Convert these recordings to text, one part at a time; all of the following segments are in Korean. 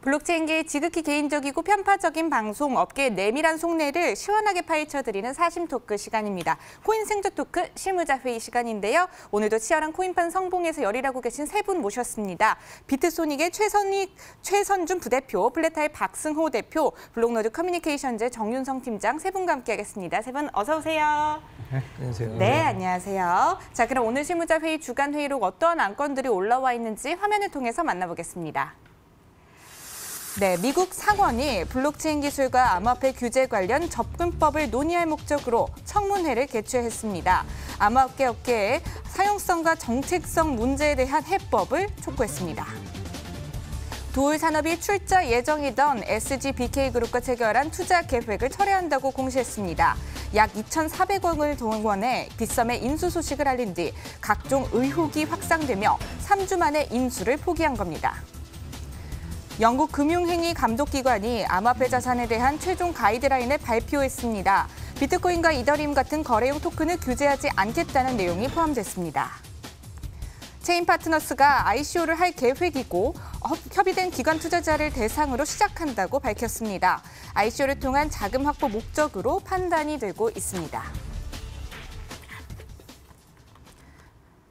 블록체인계의 지극히 개인적이고 편파적인 방송, 업계의 내밀한 속내를 시원하게 파헤쳐드리는 사심 토크 시간입니다. 코인 생존 토크 실무자 회의 시간인데요. 오늘도 치열한 코인판 성봉에서 열일하고 계신 세 분 모셨습니다. 비트소닉의 최선준 부대표, 플랫타의 박승호 대표, 블록노드 커뮤니케이션즈의 정윤성 팀장 세 분과 함께하겠습니다. 세 분 어서 오세요. 네, 안녕하세요. 네, 안녕하세요. 자, 그럼 오늘 실무자 회의 주간 회의록 어떠한 안건들이 올라와 있는지 화면을 통해서 만나보겠습니다. 네, 미국 상원이 블록체인 기술과 암호화폐 규제 관련 접근법을 논의할 목적으로 청문회를 개최했습니다. 암호화폐 업계의 사용성과 정책성 문제에 대한 해법을 촉구했습니다. 두올 산업이 출자 예정이던 SGBK그룹과 체결한 투자 계획을 철회한다고 공시했습니다. 약 2,400억을 동원해 빗썸의 인수 소식을 알린 뒤 각종 의혹이 확산되며 3주 만에 인수를 포기한 겁니다. 영국 금융행위 감독기관이 암호화폐 자산에 대한 최종 가이드라인을 발표했습니다. 비트코인과 이더리움 같은 거래용 토큰을 규제하지 않겠다는 내용이 포함됐습니다. 체인파트너스가 ICO를 할 계획이고 협의된 기관 투자자를 대상으로 시작한다고 밝혔습니다. ICO를 통한 자금 확보 목적으로 판단이 되고 있습니다.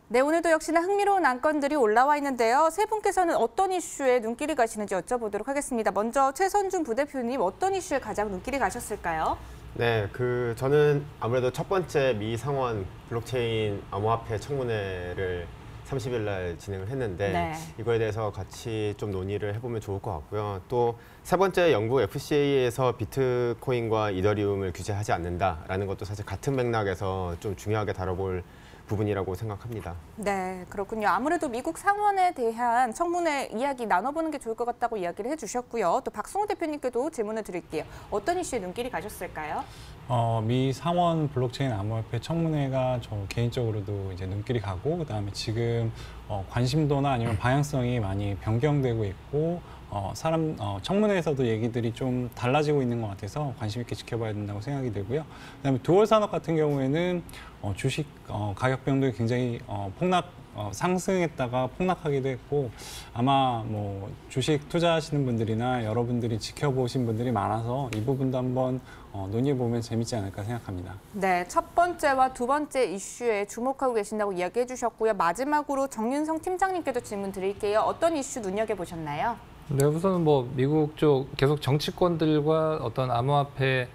네, 오늘도 역시나 흥미로운 안건들이 올라와 있는데요. 세 분께서는 어떤 이슈에 눈길이 가시는지 여쭤보도록 하겠습니다. 먼저 최선준 부대표님, 어떤 이슈에 가장 눈길이 가셨을까요? 네, 저는 아무래도 첫 번째 미 상원 블록체인 암호화폐 청문회를 30일 날 진행을 했는데 네. 이거에 대해서 같이 좀 논의를 해보면 좋을 것 같고요. 또 세 번째 영국 FCA에서 비트코인과 이더리움을 규제하지 않는다라는 것도 사실 같은 맥락에서 좀 중요하게 다뤄볼 부분이라고 생각합니다. 네, 그렇군요. 아무래도 미국 상원에 대한 청문회 이야기 나눠보는 게 좋을 것 같다고 이야기를 해주셨고요. 또 박승호 대표님께도 질문을 드릴게요. 어떤 이슈에 눈길이 가셨을까요? 미 상원 블록체인 암호화폐 청문회가 저 개인적으로도 이제 눈길이 가고, 그다음에 지금 관심도나 아니면 방향성이 많이 변경되고 있고, 청문회에서도 얘기들이 좀 달라지고 있는 것 같아서 관심 있게 지켜봐야 된다고 생각이 들고요. 그다음에 두월 산업 같은 경우에는 주식 가격 변동이 굉장히 상승했다가 폭락하기도 했고, 아마 뭐 주식 투자하시는 분들이나 여러분들이 지켜보신 분들이 많아서 이 부분도 한번 논의해보면 재밌지 않을까 생각합니다. 네, 첫 번째와 두 번째 이슈에 주목하고 계신다고 이야기해 주셨고요. 마지막으로 정윤성 팀장님께도 질문 드릴게요. 어떤 이슈 눈여겨보셨나요? 네, 우선은 미국 쪽 계속 정치권들과 어떤 암호화폐의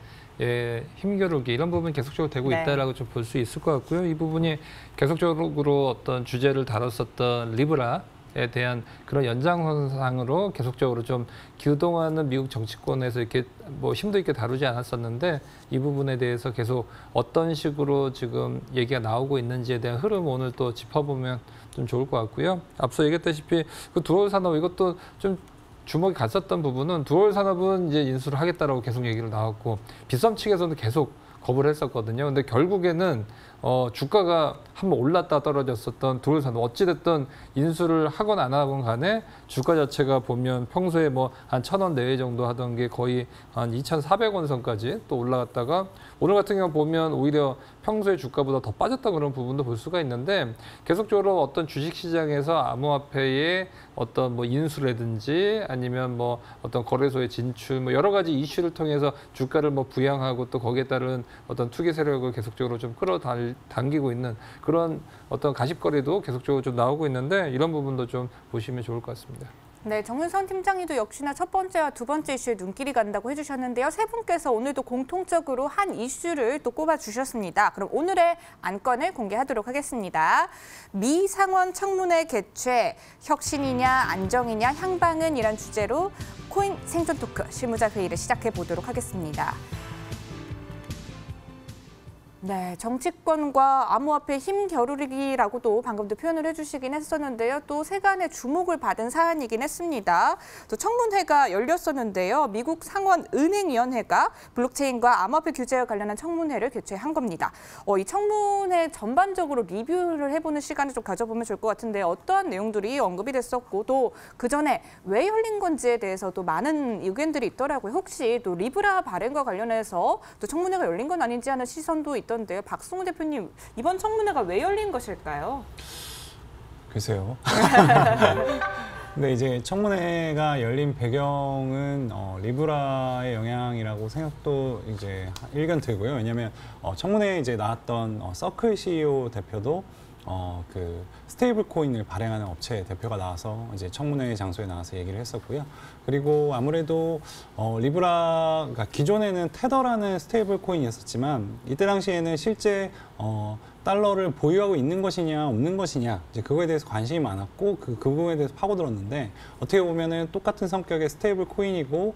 힘겨루기 이런 부분이 계속적으로 되고 네. 있다라고 좀 볼 수 있을 것 같고요. 이 부분이 계속적으로 어떤 주제를 다뤘었던 리브라에 대한 그런 연장선상으로 계속적으로 좀 그동안은 미국 정치권에서 이렇게 힘도 있게 다루지 않았었는데 이 부분에 대해서 계속 어떤 식으로 지금 얘기가 나오고 있는지에 대한 흐름 오늘 또 짚어보면 좀 좋을 것 같고요. 앞서 얘기했다시피 그 두올 산업 이것도 좀 주목이 갔었던 부분은 두올 산업은 이제 인수를 하겠다라고 계속 얘기를 나왔고 빗썸 측에서는 계속 거부를 했었거든요. 근데 결국에는 주가가 한번 올랐다 떨어졌었던 두올 산업 어찌됐든 인수를 하건 안 하건 간에 주가 자체가 보면 평소에 한 1,000원 내외 정도 하던 게 거의 한 2,400원 선까지 또 올라갔다가 오늘 같은 경우 보면 오히려 평소에 주가보다 더 빠졌다 그런 부분도 볼 수가 있는데 계속적으로 어떤 주식시장에서 암호화폐의 어떤 인수라든지 아니면 어떤 거래소의 진출 여러 가지 이슈를 통해서 주가를 부양하고 또 거기에 따른 어떤 투기 세력을 계속적으로 좀 끌어당기고 있는 그런 어떤 가십거리도 계속적으로 좀 나오고 있는데 이런 부분도 좀 보시면 좋을 것 같습니다. 네, 정윤성 팀장님도 역시나 첫 번째와 두 번째 이슈에 눈길이 간다고 해주셨는데요. 세 분께서 오늘도 공통적으로 한 이슈를 또 꼽아주셨습니다. 그럼 오늘의 안건을 공개하도록 하겠습니다. 미 상원 청문회 개최, 혁신이냐 안정이냐 향방은 이란 주제로 코인 생존 토크 실무자 회의를 시작해 보도록 하겠습니다. 네, 정치권과 암호화폐 힘겨루기라고도 방금도 표현을 해주시긴 했었는데요. 또 세간의 주목을 받은 사안이긴 했습니다. 또 청문회가 열렸었는데요. 미국 상원은행위원회가 블록체인과 암호화폐 규제와 관련한 청문회를 개최한 겁니다. 이 청문회 전반적으로 리뷰를 해보는 시간을 좀 가져보면 좋을 것 같은데 어떠한 내용들이 언급이 됐었고 또 그 전에 왜 열린 건지에 대해서도 많은 의견들이 있더라고요. 혹시 또 리브라 발행과 관련해서 또 청문회가 열린 건 아닌지 하는 시선도 있던데요. 박승우 대표님, 이번 청문회가 왜 열린 것일까요? 글쎄요. 근데 이제 청문회가 열린 배경은 리브라의 영향이라고 생각도 이제 일견 들고요. 왜냐하면 청문회에 이제 나왔던 서클 CEO 대표도 그 스테이블 코인을 발행하는 업체 대표가 나와서 이제 청문회 장소에 나와서 얘기를 했었고요. 그리고 아무래도 리브라가 기존에는 테더라는 스테이블 코인이었었지만 이때 당시에는 실제 달러를 보유하고 있는 것이냐 없는 것이냐 이제 그거에 대해서 관심이 많았고 그 부분에 대해서 파고들었는데 어떻게 보면은 똑같은 성격의 스테이블 코인이고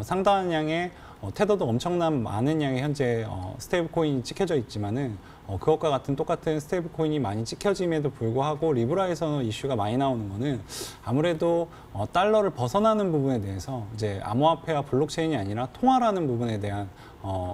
상당한 양의 테더도 엄청난 많은 양의 현재 스테이블 코인이 찍혀져 있지만은 그것과 같은 똑같은 스테이블 코인이 많이 찍혀짐에도 불구하고 리브라에서 이슈가 많이 나오는 거는 아무래도 달러를 벗어나는 부분에 대해서 이제 암호화폐와 블록체인이 아니라 통화라는 부분에 대한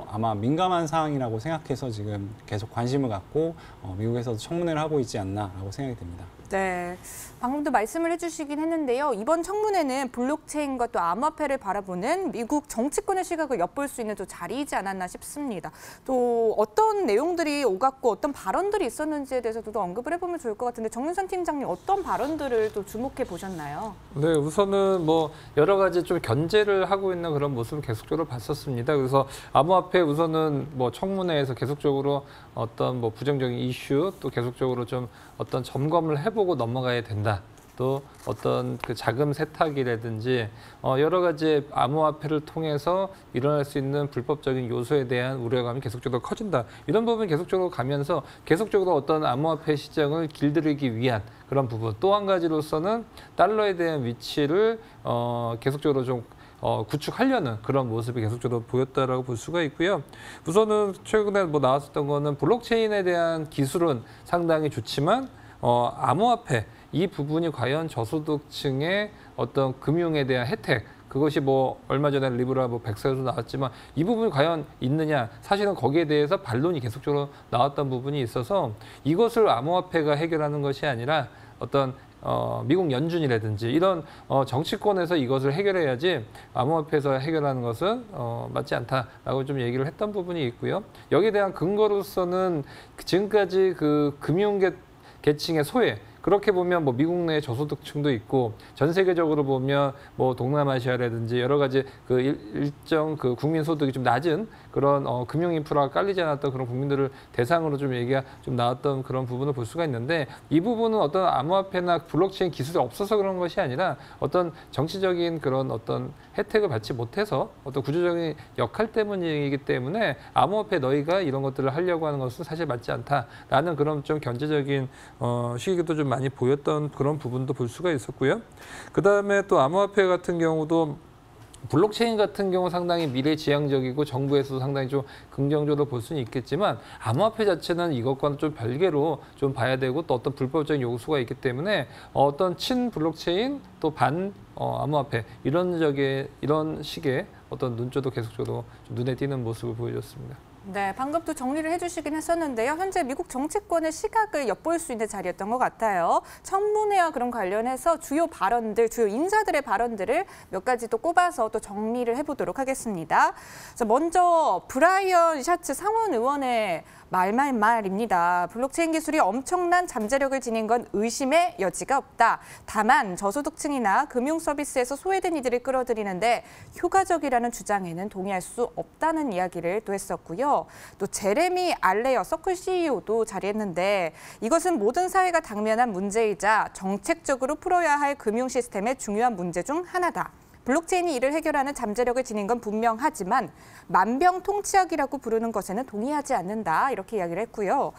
아마 민감한 사항이라고 생각해서 지금 계속 관심을 갖고 미국에서도 청문회를 하고 있지 않나라고 생각이 됩니다. 네, 방금도 말씀을 해주시긴 했는데요. 이번 청문회는 블록체인과 또 암호화폐를 바라보는 미국 정치권의 시각을 엿볼 수 있는 또 자리이지 않았나 싶습니다. 또 어떤 내용들이 오갔고 어떤 발언들이 있었는지에 대해서도 언급을 해보면 좋을 것 같은데 정윤선 팀장님 어떤 발언들을 또 주목해 보셨나요? 네, 우선은 뭐 여러 가지 좀 견제를 하고 있는 그런 모습을 계속적으로 봤었습니다. 그래서 암호화폐 우선은 뭐 청문회에서 계속적으로 어떤 뭐 부정적인 이슈 또 계속적으로 좀 어떤 점검을 해보고 넘어가야 된다. 또 어떤 그 자금 세탁이라든지 여러 가지 암호화폐를 통해서 일어날 수 있는 불법적인 요소에 대한 우려감이 계속적으로 커진다. 이런 부분이 계속적으로 가면서 계속적으로 어떤 암호화폐 시장을 길들이기 위한 그런 부분. 또 한 가지로서는 달러에 대한 위치를 계속적으로 좀 구축하려는 그런 모습이 계속적으로 보였다라고 볼 수가 있고요. 우선은 최근에 뭐 나왔었던 거는 블록체인에 대한 기술은 상당히 좋지만 암호화폐 이 부분이 과연 저소득층의 어떤 금융에 대한 혜택 그것이 뭐 얼마 전에 리브라 뭐 백서에도 나왔지만 이 부분이 과연 있느냐 사실은 거기에 대해서 반론이 계속적으로 나왔던 부분이 있어서 이것을 암호화폐가 해결하는 것이 아니라 어떤 미국 연준이라든지 이런 정치권에서 이것을 해결해야지 암호화폐에서 해결하는 것은 맞지 않다라고 좀 얘기를 했던 부분이 있고요. 여기에 대한 근거로서는 지금까지 그 금융계층의 소외 그렇게 보면 뭐 미국 내 저소득층도 있고 전 세계적으로 보면 뭐 동남아시아라든지 여러 가지 그 일정 그 국민 소득이 좀 낮은 그런 금융 인프라가 깔리지 않았던 그런 국민들을 대상으로 좀 얘기가 좀 나왔던 그런 부분을 볼 수가 있는데 이 부분은 어떤 암호화폐나 블록체인 기술이 없어서 그런 것이 아니라 어떤 정치적인 그런 어떤 혜택을 받지 못해서 어떤 구조적인 역할 때문이기 때문에 암호화폐 너희가 이런 것들을 하려고 하는 것은 사실 맞지 않다라는 그런 좀 견제적인 시기도 좀 많이 보였던 그런 부분도 볼 수가 있었고요. 그다음에 또 암호화폐 같은 경우도 블록체인 같은 경우 상당히 미래지향적이고 정부에서도 상당히 좀 긍정적으로 볼 수는 있겠지만 암호화폐 자체는 이것과는 좀 별개로 좀 봐야 되고 또 어떤 불법적인 요소가 있기 때문에 어떤 친 블록체인 또 반 암호화폐 이런 식의 어떤 눈조도 계속적으로 좀 눈에 띄는 모습을 보여줬습니다. 네, 방금 또 정리를 해주시긴 했었는데요. 현재 미국 정치권의 시각을 엿볼 수 있는 자리였던 것 같아요. 청문회와 그런 관련해서 주요 발언들, 주요 인사들의 발언들을 몇 가지 또 꼽아서 또 정리를 해보도록 하겠습니다. 자, 먼저 브라이언 샤츠 상원 의원의 말입니다. 블록체인 기술이 엄청난 잠재력을 지닌 건 의심의 여지가 없다. 다만 저소득층이나 금융 서비스에서 소외된 이들을 끌어들이는데 효과적이라는 주장에는 동의할 수 없다는 이야기를 또 했었고요. 또 제레미 알레어 서클 CEO도 자리했는데 이것은 모든 사회가 당면한 문제이자 정책적으로 풀어야 할 금융 시스템의 중요한 문제 중 하나다. 블록체인이 이를 해결하는 잠재력을 지닌 건 분명하지만 만병통치약이라고 부르는 것에는 동의하지 않는다. 이렇게 이야기를 했고요.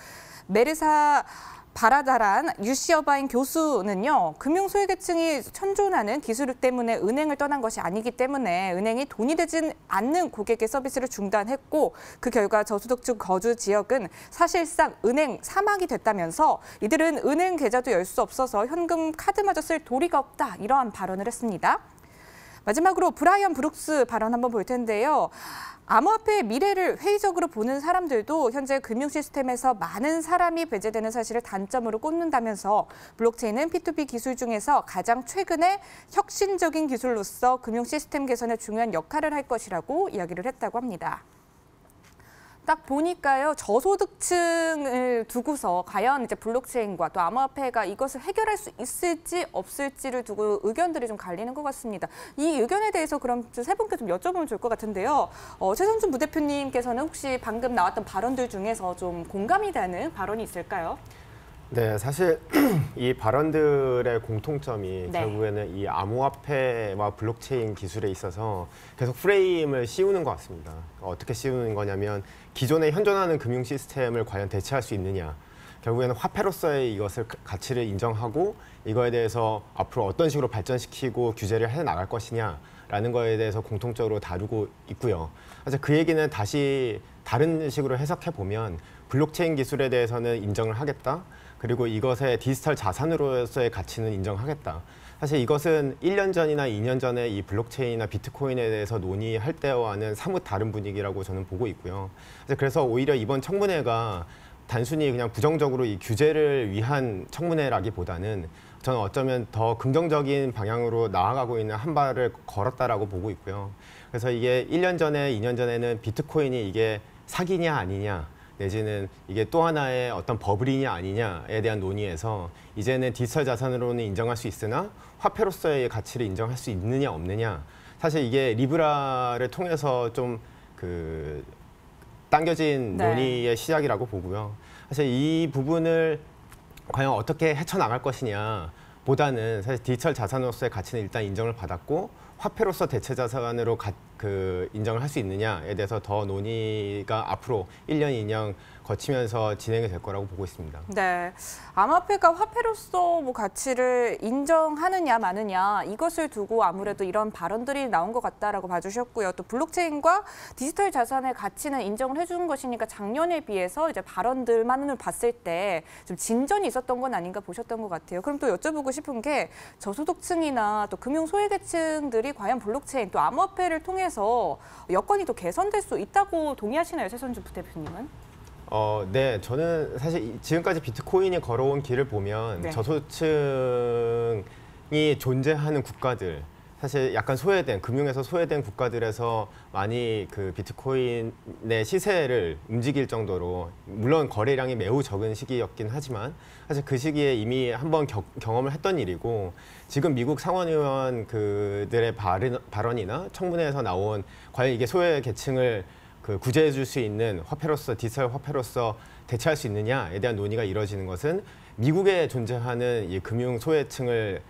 메르사 바라다란 유시어바인 교수는요, 금융 소외계층이 천존하는 기술 때문에 은행을 떠난 것이 아니기 때문에 은행이 돈이 되진 않는 고객의 서비스를 중단했고, 그 결과 저소득층 거주 지역은 사실상 은행 사막이 됐다면서 이들은 은행 계좌도 열 수 없어서 현금 카드마저 쓸 도리가 없다, 이러한 발언을 했습니다. 마지막으로 브라이언 브룩스 발언 한번 볼 텐데요. 암호화폐의 미래를 회의적으로 보는 사람들도 현재 금융 시스템에서 많은 사람이 배제되는 사실을 단점으로 꼽는다면서 블록체인은 P2P 기술 중에서 가장 최근의 혁신적인 기술로서 금융 시스템 개선에 중요한 역할을 할 것이라고 이야기를 했다고 합니다. 딱 보니까요, 저소득층을 두고서 과연 이제 블록체인과 또 암호화폐가 이것을 해결할 수 있을지 없을지를 두고 의견들이 좀 갈리는 것 같습니다. 이 의견에 대해서 그럼 세 분께 좀 여쭤보면 좋을 것 같은데요. 최선준 부대표님께서는 혹시 방금 나왔던 발언들 중에서 좀 공감이 되는 발언이 있을까요? 네, 사실 이 발언들의 공통점이 네. 결국에는 이 암호화폐와 블록체인 기술에 있어서 계속 프레임을 씌우는 것 같습니다. 어떻게 씌우는 거냐면 기존에 현존하는 금융 시스템을 과연 대체할 수 있느냐. 결국에는 화폐로서의 이것을 가치를 인정하고 이거에 대해서 앞으로 어떤 식으로 발전시키고 규제를 해나갈 것이냐라는 거에 대해서 공통적으로 다루고 있고요. 그래서 그 얘기는 다시 다른 식으로 해석해 보면 블록체인 기술에 대해서는 인정을 하겠다. 그리고 이것의 디지털 자산으로서의 가치는 인정하겠다. 사실 이것은 1년 전이나 2년 전에 이 블록체인이나 비트코인에 대해서 논의할 때와는 사뭇 다른 분위기라고 저는 보고 있고요. 그래서 오히려 이번 청문회가 단순히 그냥 부정적으로 이 규제를 위한 청문회라기보다는 저는 어쩌면 더 긍정적인 방향으로 나아가고 있는 한 발을 걸었다라고 보고 있고요. 그래서 이게 1년 전에, 2년 전에는 비트코인이 이게 사기냐 아니냐, 내지는 이게 또 하나의 어떤 버블이냐 아니냐에 대한 논의에서 이제는 디지털 자산으로는 인정할 수 있으나 화폐로서의 가치를 인정할 수 있느냐 없느냐, 사실 이게 리브라를 통해서 좀 당겨진 네. 논의의 시작이라고 보고요. 사실 이 부분을 과연 어떻게 헤쳐나갈 것이냐 보다는 사실 디지털 자산으로서의 가치는 일단 인정을 받았고 화폐로서 대체 자산으로 인정을 할 수 있느냐에 대해서 더 논의가 앞으로 1년, 2년 거치면서 진행이 될 거라고 보고 있습니다. 네, 암호화폐가 화폐로서 뭐 가치를 인정하느냐 마느냐 이것을 두고 아무래도 이런 발언들이 나온 것 같다라고 봐주셨고요. 또 블록체인과 디지털 자산의 가치는 인정을 해주는 것이니까 작년에 비해서 이제 발언들만을 봤을 때 좀 진전이 있었던 건 아닌가 보셨던 것 같아요. 그럼 또 여쭤보고 싶은 게 저소득층이나 또 금융 소외계층들이 과연 블록체인 또 암호화폐를 통해서 여건이 또 개선될 수 있다고 동의하시나요, 최선준 부대표님은? 네, 저는 사실 지금까지 비트코인이 걸어온 길을 보면 네. 저소득층이 존재하는 국가들, 사실 약간 소외된, 금융에서 소외된 국가들에서 많이 그 비트코인의 시세를 움직일 정도로, 물론 거래량이 매우 적은 시기였긴 하지만 사실 그 시기에 이미 한번 경험을 했던 일이고, 지금 미국 상원의원 그들의 발언이나 청문회에서 나온 과연 이게 소외 계층을 구제해 줄 수 있는 화폐로서, 디지털 화폐로서 대체할 수 있느냐에 대한 논의가 이루어지는 것은 미국에 존재하는 이 금융 소외층을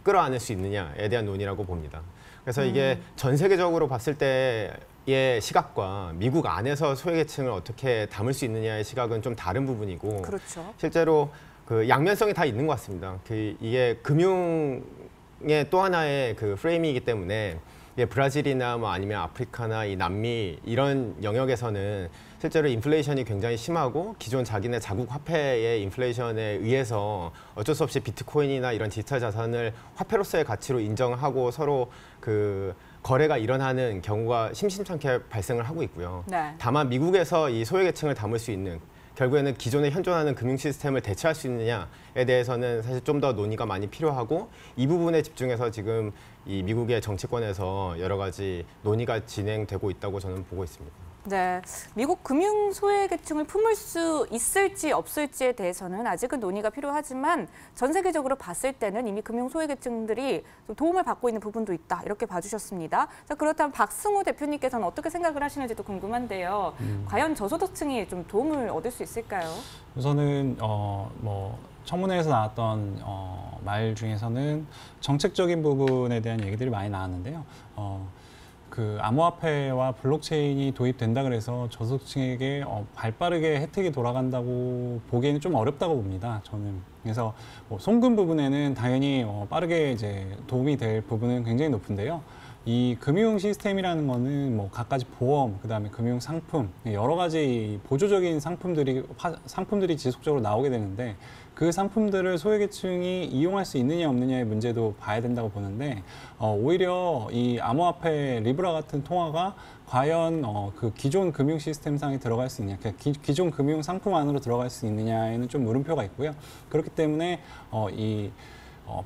끌어안을 수 있느냐에 대한 논의라고 봅니다. 그래서 이게 전 세계적으로 봤을 때의 시각과 미국 안에서 소외계층을 어떻게 담을 수 있느냐의 시각은 좀 다른 부분이고, 그렇죠. 실제로 그 양면성이 다 있는 것 같습니다. 이게 금융의 또 하나의 그 프레임이기 때문에 브라질이나 뭐 아니면 아프리카나 이 남미 이런 영역에서는 실제로 인플레이션이 굉장히 심하고 기존 자기네 자국 화폐의 인플레이션에 의해서 어쩔 수 없이 비트코인이나 이런 디지털 자산을 화폐로서의 가치로 인정하고 서로 그 거래가 일어나는 경우가 심심찮게 발생을 하고 있고요. 네. 다만 미국에서 이 소외계층을 담을 수 있는, 결국에는 기존에 현존하는 금융 시스템을 대체할 수 있느냐에 대해서는 사실 좀 더 논의가 많이 필요하고, 이 부분에 집중해서 지금 이 미국의 정치권에서 여러 가지 논의가 진행되고 있다고 저는 보고 있습니다. 네, 미국 금융 소외계층을 품을 수 있을지 없을지에 대해서는 아직은 논의가 필요하지만 전 세계적으로 봤을 때는 이미 금융 소외계층들이 좀 도움을 받고 있는 부분도 있다, 이렇게 봐주셨습니다. 자, 그렇다면 박승호 대표님께서는 어떻게 생각을 하시는지도 궁금한데요. 과연 저소득층이 좀 도움을 얻을 수 있을까요? 우선은 청문회에서 나왔던 말 중에서는 정책적인 부분에 대한 얘기들이 많이 나왔는데요. 그 암호화폐와 블록체인이 도입된다 그래서 저소득층에게 발빠르게 혜택이 돌아간다고 보기에는 좀 어렵다고 봅니다. 저는. 그래서 뭐 송금 부분에는 당연히 빠르게 이제 도움이 될 부분은 굉장히 높은데요. 이 금융 시스템이라는 거는 뭐 갖가지 보험, 그다음에 금융 상품, 여러 가지 보조적인 상품들이 지속적으로 나오게 되는데 그 상품들을 소외계층이 이용할 수 있느냐 없느냐의 문제도 봐야 된다고 보는데 오히려 이 암호화폐 리브라 같은 통화가 과연 그 기존 금융 시스템상에 들어갈 수 있느냐, 그러니까 기존 금융 상품 안으로 들어갈 수 있느냐에는 좀 물음표가 있고요. 그렇기 때문에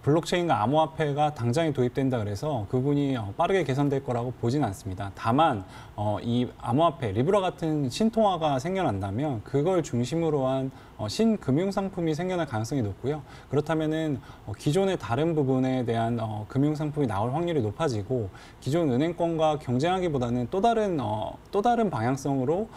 블록체인과 암호화폐가 당장에 도입된다 그래서 그 부분이 빠르게 개선될 거라고 보진 않습니다. 다만 이 암호화폐, 리브라 같은 신통화가 생겨난다면 그걸 중심으로 한 신금융상품이 생겨날 가능성이 높고요. 그렇다면은 기존의 다른 부분에 대한 금융상품이 나올 확률이 높아지고 기존 은행권과 경쟁하기보다는 또 다른 방향성으로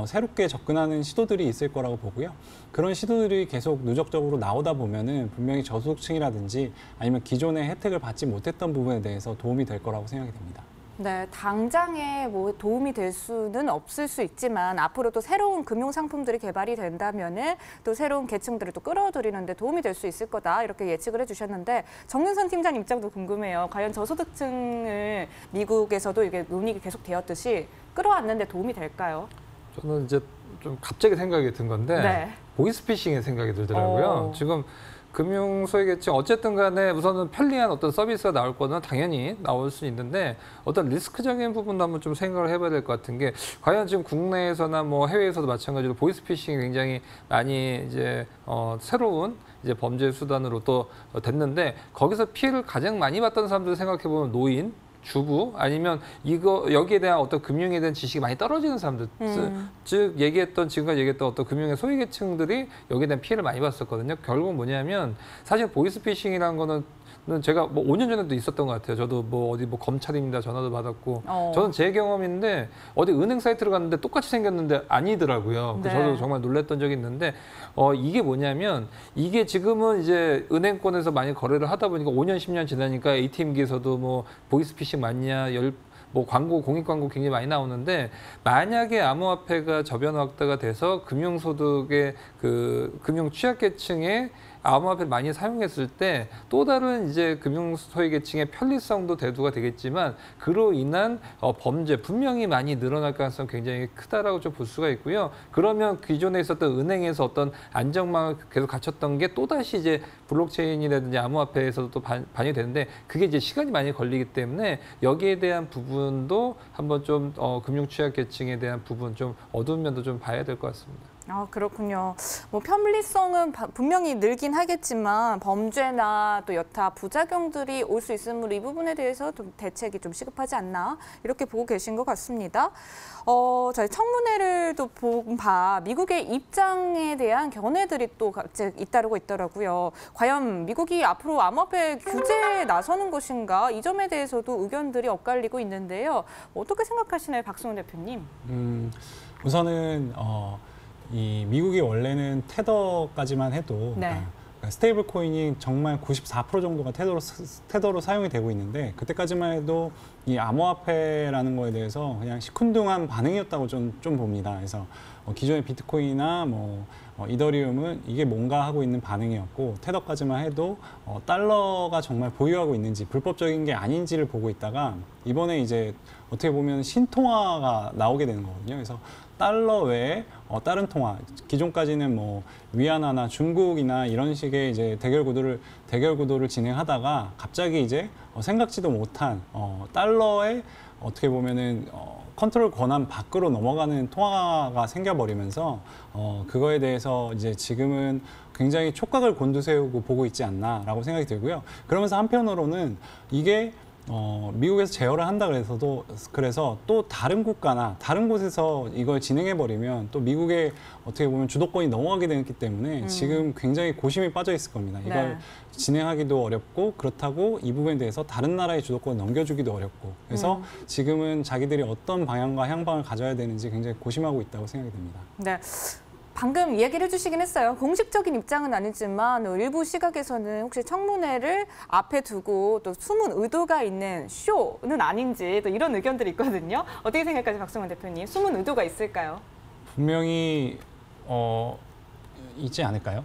새롭게 접근하는 시도들이 있을 거라고 보고요. 그런 시도들이 계속 누적적으로 나오다 보면은 분명히 저소득층이라든지 아니면 기존의 혜택을 받지 못했던 부분에 대해서 도움이 될 거라고 생각이 됩니다. 네, 당장에 뭐 도움이 될 수는 없을 수 있지만 앞으로 또 새로운 금융 상품들이 개발이 된다면은 또 새로운 계층들을 또 끌어들이는데 도움이 될 수 있을 거다 이렇게 예측을 해주셨는데 정윤선 팀장 입장도 궁금해요. 과연 저소득층을 미국에서도 이게 논의가 계속 되었듯이 끌어왔는데 도움이 될까요? 저는 이제 좀 갑자기 생각이 든 건데 네. 보이스피싱의 생각이 들더라고요. 지금 금융 소외계층 어쨌든 간에 우선은 편리한 어떤 서비스가 나올 거는 당연히 나올 수 있는데 어떤 리스크적인 부분도 한번 좀 생각을 해봐야 될 것 같은 게 과연 지금 국내에서나 뭐 해외에서도 마찬가지로 보이스피싱이 굉장히 많이 이제 새로운 이제 범죄 수단으로 또 됐는데 거기서 피해를 가장 많이 봤던 사람들 생각해 보면 노인, 주부 아니면 여기에 대한 어떤 금융에 대한 지식이 많이 떨어지는 사람들 즉 지금까지 얘기했던 어떤 금융의 소외계층들이 여기에 대한 피해를 많이 봤었거든요. 결국 뭐냐면 사실 보이스피싱이라는 거는 제가 뭐 5년 전에도 있었던 것 같아요. 저도 뭐 어디 뭐 검찰입니다 전화도 받았고 저는 제 경험인데 어디 은행 사이트로 갔는데 똑같이 생겼는데 아니더라고요. 네. 저도 정말 놀랐던 적이 있는데 이게 뭐냐면 이게 지금은 이제 은행권에서 많이 거래를 하다 보니까 5년 10년 지나니까 ATM기에서도 뭐 보이스피싱 맞냐 뭐 광고, 공익 광고 굉장히 많이 나오는데 만약에 암호화폐가 저변 확대가 돼서 금융소득의 그 금융 취약계층의 암호화폐를 많이 사용했을 때 또 다른 이제 금융 소외계층의 편리성도 대두가 되겠지만 그로 인한 범죄 분명히 많이 늘어날 가능성이 굉장히 크다라고 좀 볼 수가 있고요. 그러면 기존에 있었던 은행에서 어떤 안정망을 계속 갖췄던 게 또다시 이제 블록체인이라든지 암호화폐에서도 또 반영이 되는데 그게 이제 시간이 많이 걸리기 때문에 여기에 대한 부분도 한번 좀 금융 취약계층에 대한 부분 좀 어두운 면도 좀 봐야 될 것 같습니다. 아, 그렇군요. 뭐 편리성은 분명히 늘긴 하겠지만 범죄나 또 여타 부작용들이 올 수 있으므로 이 부분에 대해서 좀 대책이 좀 시급하지 않나 이렇게 보고 계신 것 같습니다. 저희 청문회를 또 본 바 미국의 입장에 대한 견해들이 또 잇따르고 있더라고요. 과연 미국이 앞으로 암호화폐 규제에 나서는 것인가 이 점에 대해서도 의견들이 엇갈리고 있는데요. 어떻게 생각하시나요, 박승훈 대표님? 우선은 이 미국이 원래는 테더까지만 해도 네. 스테이블 코인이 정말 94% 정도가 테더로 사용이 되고 있는데 그때까지만 해도 이 암호화폐라는 거에 대해서 그냥 시큰둥한 반응이었다고 좀 봅니다. 그래서 기존의 비트코인이나 뭐 이더리움은 이게 뭔가 하고 있는 반응이었고 테더까지만 해도 달러가 정말 보유하고 있는지 불법적인 게 아닌지를 보고 있다가 이번에 이제 어떻게 보면 신통화가 나오게 되는 거거든요. 그래서 달러 외에 다른 통화, 기존까지는 뭐 위안화나 중국이나 이런 식의 이제 대결 구도를 진행하다가 갑자기 이제 생각지도 못한 달러의 어떻게 보면은 컨트롤 권한 밖으로 넘어가는 통화가 생겨버리면서 그거에 대해서 이제 지금은 굉장히 촉각을 곤두세우고 보고 있지 않나라고 생각이 들고요. 그러면서 한편으로는 이게 미국에서 제어를 한다 그래서 또 다른 국가나 다른 곳에서 이걸 진행해버리면 또 미국의 어떻게 보면 주도권이 넘어가게 되기 때문에 지금 굉장히 고심이 빠져 있을 겁니다. 이걸 진행하기도 어렵고 그렇다고 이 부분에 대해서 다른 나라의 주도권을 넘겨주기도 어렵고 그래서 지금은 자기들이 어떤 방향과 향방을 가져야 되는지 굉장히 고심하고 있다고 생각이 됩니다. 네. 방금 이야기를 해주시긴 했어요. 공식적인 입장은 아니지만 일부 시각에서는 혹시 청문회를 앞에 두고 또 숨은 의도가 있는 쇼는 아닌지 또 이런 의견들이 있거든요. 어떻게 생각하세요, 박성원 대표님? 숨은 의도가 있을까요? 분명히 있지 않을까요?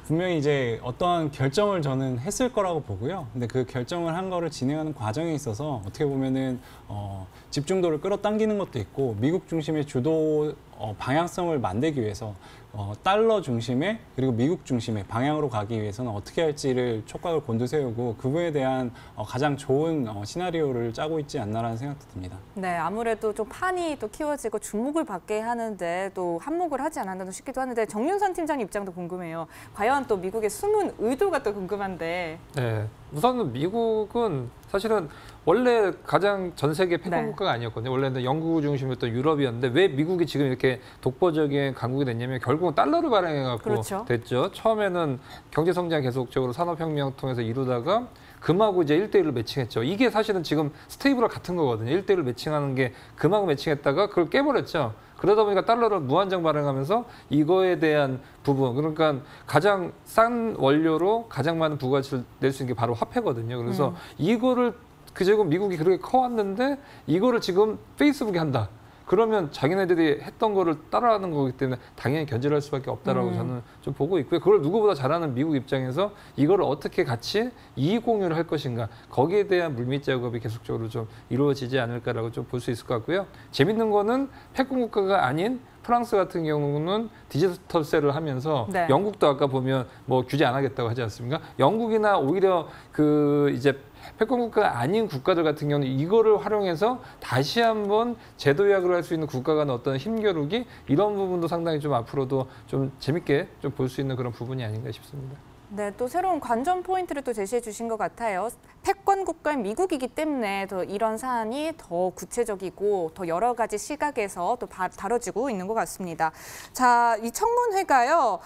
분명히 이제 어떠한 결정을 저는 했을 거라고 보고요. 근데 그 결정을 한 거를 진행하는 과정에 있어서 어떻게 보면은 집중도를 끌어당기는 것도 있고 미국 중심의 주도 방향성을 만들기 위해서 달러 중심의 그리고 미국 중심의 방향으로 가기 위해서는 어떻게 할지를 촉각을 곤두세우고 그 부분에 대한 가장 좋은 시나리오를 짜고 있지 않나라는 생각도 듭니다. 네, 아무래도 좀 판이 또 키워지고 주목을 받게 하는데 또 한몫을 하지 않았나 싶기도 하는데 정윤선 팀장님 입장도 궁금해요. 과연 또 미국의 숨은 의도가 또 궁금한데. 네, 우선은 미국은 사실은 원래 가장 전 세계 패권 국가가 아니었거든요. 원래는 영국 중심이었던 유럽이었는데 왜 미국이 지금 이렇게 독보적인 강국이 됐냐면 결국은 달러를 발행해갖고 그렇죠. 됐죠. 처음에는 경제 성장 계속적으로 산업혁명 통해서 이루다가 금하고 이제 1대1로 매칭했죠. 이게 사실은 지금 스테이블과 같은 거거든요. 1대1로 매칭하는 게 금하고 매칭했다가 그걸 깨버렸죠. 그러다 보니까 달러를 무한정 발행하면서 이거에 대한 부분, 그러니까 가장 싼 원료로 가장 많은 부가가치를 낼 수 있는 게 바로 화폐거든요. 그래서 이거를 그제고 미국이 그렇게 커왔는데 이거를 지금 페이스북이 한다. 그러면 자기네들이 했던 거를 따라하는 거기 때문에 당연히 견제할 수밖에 없다라고 저는 좀 보고 있고요. 그걸 누구보다 잘하는 미국 입장에서 이거를 어떻게 같이 이익 공유를 할 것인가 거기에 대한 물밑 작업이 계속적으로 좀 이루어지지 않을까라고 좀 볼 수 있을 것 같고요. 재밌는 거는 패권 국가가 아닌 프랑스 같은 경우는 디지털세를 하면서 네. 영국도 아까 보면 뭐 규제 안 하겠다고 하지 않습니까? 영국이나 오히려 그 이제 패권 국가가 아닌 국가들 같은 경우는 이거를 활용해서 다시 한번 제도약을 할 수 있는 국가 간의 어떤 힘겨루기 이런 부분도 상당히 좀 앞으로도 좀 재밌게 좀 볼 수 있는 그런 부분이 아닌가 싶습니다. 네, 또 새로운 관전 포인트를 또 제시해 주신 것 같아요. 패권 국가인 미국이기 때문에 더 이런 사안이 더 구체적이고 더 여러 가지 시각에서 또 다뤄지고 있는 것 같습니다. 자, 이 청문회가요,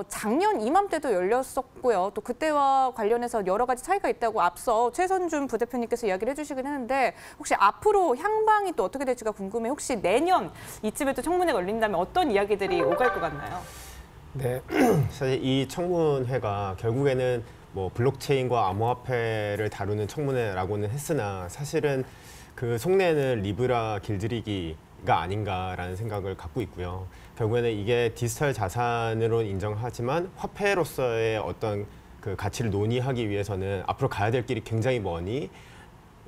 작년 이맘때도 열렸었고요. 또 그때와 관련해서 여러 가지 차이가 있다고 앞서 최선준 부대표님께서 이야기를 해주시긴 했는데 혹시 앞으로 향방이 또 어떻게 될지가 궁금해요. 혹시 내년 이쯤에 또 청문회가 열린다면 어떤 이야기들이 오갈 것 같나요? 네, 사실 이 청문회가 결국에는 뭐 블록체인과 암호화폐를 다루는 청문회라고는 했으나 사실은 그 속내는 리브라 길들이기가 아닌가라는 생각을 갖고 있고요. 결국에는 이게 디지털 자산으로 인정하지만 화폐로서의 어떤 그 가치를 논의하기 위해서는 앞으로 가야 될 길이 굉장히 머니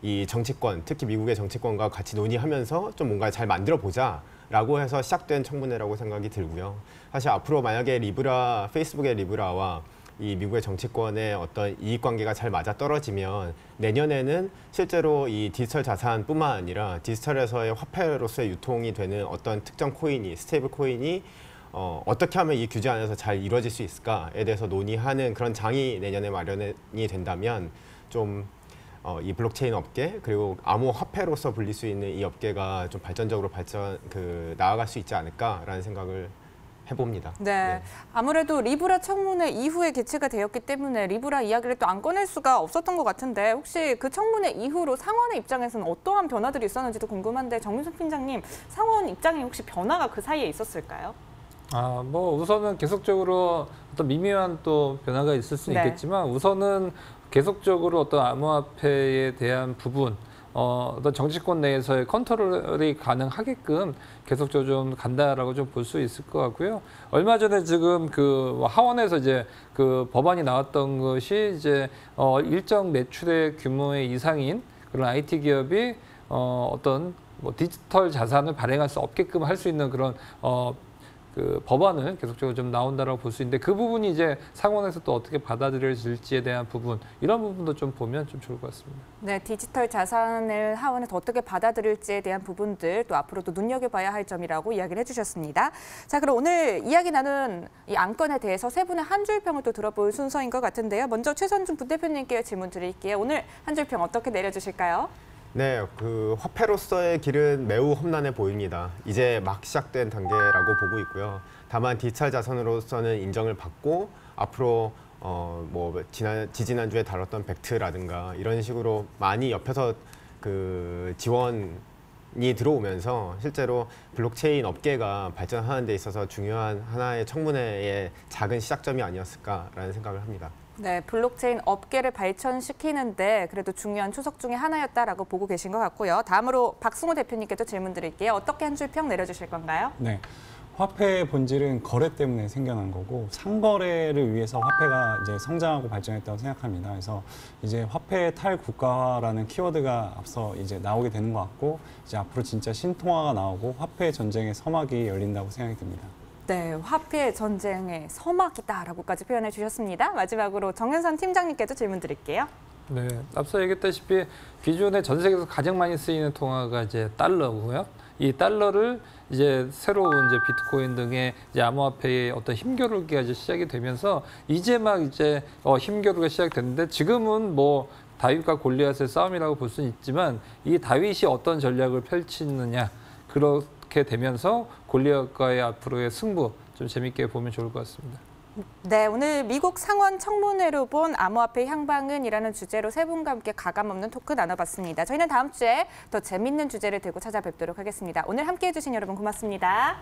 이 정치권, 특히 미국의 정치권과 같이 논의하면서 좀 뭔가 잘 만들어 보자. 라고 해서 시작된 청문회라고 생각이 들고요. 사실 앞으로 만약에 리브라, 페이스북의 리브라와 이 미국의 정치권의 어떤 이익관계가 잘 맞아 떨어지면 내년에는 실제로 이 디지털 자산뿐만 아니라 디지털에서의 화폐로서의 유통이 되는 어떤 특정 코인이, 스테이블 코인이 어떻게 하면 이 규제 안에서 잘 이루어질 수 있을까에 대해서 논의하는 그런 장이 내년에 마련이 된다면 좀 이 블록체인 업계 그리고 암호화폐로서 불릴 수 있는 이 업계가 좀 발전적으로 나아갈 수 있지 않을까라는 생각을 해봅니다. 네. 아무래도 리브라 청문회 이후에 개최가 되었기 때문에 리브라 이야기를 또 안 꺼낼 수가 없었던 것 같은데 혹시 그 청문회 이후로 상원의 입장에서는 어떠한 변화들이 있었는지도 궁금한데 정윤선 팀장님, 상원 입장에 혹시 변화가 그 사이에 있었을까요? 뭐 우선은 계속적으로 어떤 미묘한 또 변화가 있을 수는 있겠지만 우선은 계속적으로 어떤 암호화폐에 대한 부분, 어떤 정치권 내에서의 컨트롤이 가능하게끔 계속적으로 좀 간다라고 좀 볼 수 있을 것 같고요. 얼마 전에 지금 그 하원에서 이제 그 법안이 나왔던 것이 이제 일정 매출의 규모의 이상인 그런 IT 기업이 어떤 뭐 디지털 자산을 발행할 수 없게끔 할 수 있는 그런 그 법안을 계속적으로 좀 나온다라고 볼 수 있는데 그 부분이 이제 상원에서 또 어떻게 받아들여질지에 대한 부분 이런 부분도 좀 보면 좀 좋을 것 같습니다. 네, 디지털 자산을 하원에서 어떻게 받아들일지에 대한 부분들 또 앞으로도 눈여겨봐야 할 점이라고 이야기를 해주셨습니다. 자, 그럼 오늘 이야기 나눈 이 안건에 대해서 세 분의 한 줄 평을 또 들어볼 순서인 것 같은데요. 먼저 최선준 부대표님께 질문 드릴게요. 오늘 한 줄 평 어떻게 내려주실까요? 네, 그 화폐로서의 길은 매우 험난해 보입니다. 이제 막 시작된 단계라고 보고 있고요. 다만 디지털 자산으로서는 인정을 받고 앞으로 뭐 지지난주에 다뤘던 벡트라든가 이런 식으로 많이 옆에서 그 지원을 들어오면서 실제로 블록체인 업계가 발전하는 데 있어서 중요한 하나의 청문회의 작은 시작점이 아니었을까라는 생각을 합니다. 네, 블록체인 업계를 발전시키는데 그래도 중요한 초석 중에 하나였다라고 보고 계신 것 같고요. 다음으로 박승호 대표님께도 질문 드릴게요. 어떻게 한 줄 평 내려주실 건가요? 네. 화폐의 본질은 거래 때문에 생겨난 거고 상거래를 위해서 화폐가 이제 성장하고 발전했다고 생각합니다. 그래서 이제 화폐의 탈국가화라는 키워드가 앞서 이제 나오게 되는 것 같고 이제 앞으로 진짜 신통화가 나오고 화폐 전쟁의 서막이 열린다고 생각이 듭니다. 네, 화폐 전쟁의 서막이다라고까지 표현해 주셨습니다. 마지막으로 정현선 팀장님께도 질문 드릴게요. 네, 앞서 얘기했다시피 기존에 전 세계에서 가장 많이 쓰이는 통화가 이제 달러고요. 이 달러를 이제 새로운 이제 비트코인 등의 이제 암호화폐의 어떤 힘겨루기가 이제 시작이 되면서 이제 막 이제 힘겨루기가 시작됐는데 지금은 뭐 다윗과 골리앗의 싸움이라고 볼 수는 있지만 이 다윗이 어떤 전략을 펼치느냐 그렇게 되면서 골리앗과의 앞으로의 승부 좀 재밌게 보면 좋을 것 같습니다. 네, 오늘 미국 상원 청문회로 본 암호화폐 향방은이라는 주제로 세 분과 함께 가감없는 토크 나눠봤습니다. 저희는 다음 주에 더 재밌는 주제를 들고 찾아뵙도록 하겠습니다. 오늘 함께해 주신 여러분 고맙습니다.